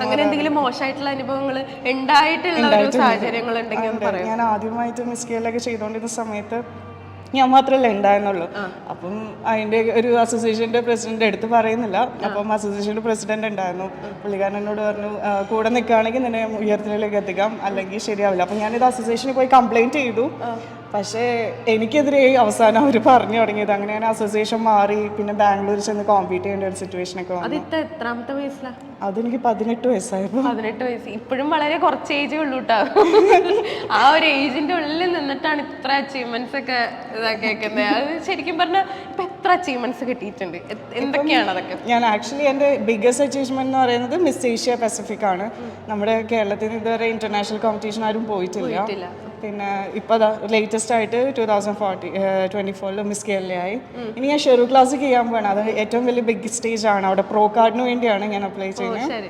അങ്ങനെ എന്തെങ്കിലും മോശമായിട്ടുള്ള അനുഭവങ്ങൾ ഉണ്ടായിട്ടുള്ള ഒരു സാഹചര്യങ്ങൾ ഉണ്ടെങ്കിൽ ഒന്ന് പറയാം. ഞാൻ ആദ്യമായിട്ട് മിസ് കേരളൊക്കെ ചെയ്തുകൊണ്ടിരുന്ന സമയത്ത് ഞാൻ മാത്രമല്ലേ ഉണ്ടായിരുന്നുള്ളൂ. അപ്പം അതിൻ്റെ ഒരു അസോസിയേഷൻ്റെ പ്രസിഡന്റ് എടുത്ത് പറയുന്നില്ല. അപ്പം അസോസിയേഷൻ്റെ പ്രസിഡന്റ് ഉണ്ടായിരുന്നു. പുള്ളിക്കാരൻ എന്നോട് പറഞ്ഞു കൂടെ നിൽക്കുകയാണെങ്കിൽ നിന്നെ ഉയർത്തലിലേക്ക് എത്തിക്കാം, അല്ലെങ്കിൽ ശരിയാവില്ല. അപ്പം ഞാനിത് അസോസിയേഷനിൽ പോയി കംപ്ലയിൻറ്റ് ചെയ്തു. പക്ഷേ എനിക്കെതിരെ അവസാനം അവർ പറഞ്ഞു തുടങ്ങിയത്. അങ്ങനെ ഞാൻ അസോസിയേഷൻ മാറി, പിന്നെ ബാംഗ്ലൂരിൽ ചെന്ന് കോമ്പീറ്റ് ചെയ്യേണ്ട ഒരു സിറ്റുവേഷനൊക്കെ വന്നു. എത്രാമത്തെ വയസ്സിലാണ്? അതെനിക്ക് 18 വയസ്സായിരുന്നു. 18 വയസ്സ്. ഇപ്പോഴും വളരെ കുറച്ച് ഏജ് ഉള്ളൂ കേട്ടോ. ആ ഒരു ഏജിന്റെ ഉള്ളിൽ നിന്നിട്ടാണ് ഇത്ര അച്ചീവ്മെന്റ്സ് ഒക്കെ കേൾക്കുന്നത്. അത് ശരിക്കും പറഞ്ഞാൽ ഇപ്പൊ എത്ര അച്ചീവ്മെന്റ്സ് കിട്ടിയിട്ടുണ്ട്? എന്തൊക്കെയാണ് അതൊക്കെ? ഞാൻ ആക്ച്വലി എൻ്റെ ബിഗ്ഗസ്റ്റ് അച്ചീവ്മെന്റ് എന്ന് പറയുന്നത് മിസ് ഏഷ്യ പസഫിക് ആണ്. നമ്മുടെ കേരളത്തിൽ നിന്ന് ഇതുവരെ ഇന്റർനാഷണൽ കോമ്പറ്റീഷൻ ആരും പോയിട്ടില്ല. പിന്നെ ഇപ്പോൾ ലേറ്റസ്റ്റ് ആയിട്ട് 2024 മിസ് കേരളയായി. ഇനി ഞാൻ ഷെറു ക്ലാസ് ചെയ്യാൻ പോകണം. അത് ഏറ്റവും വലിയ ബിഗ് സ്റ്റേജ് ആണ്. അവിടെ പ്രോ കാർഡിന് വേണ്ടിയാണ് ഞാൻ അപ്ലൈ ചെയ്യുന്നത്.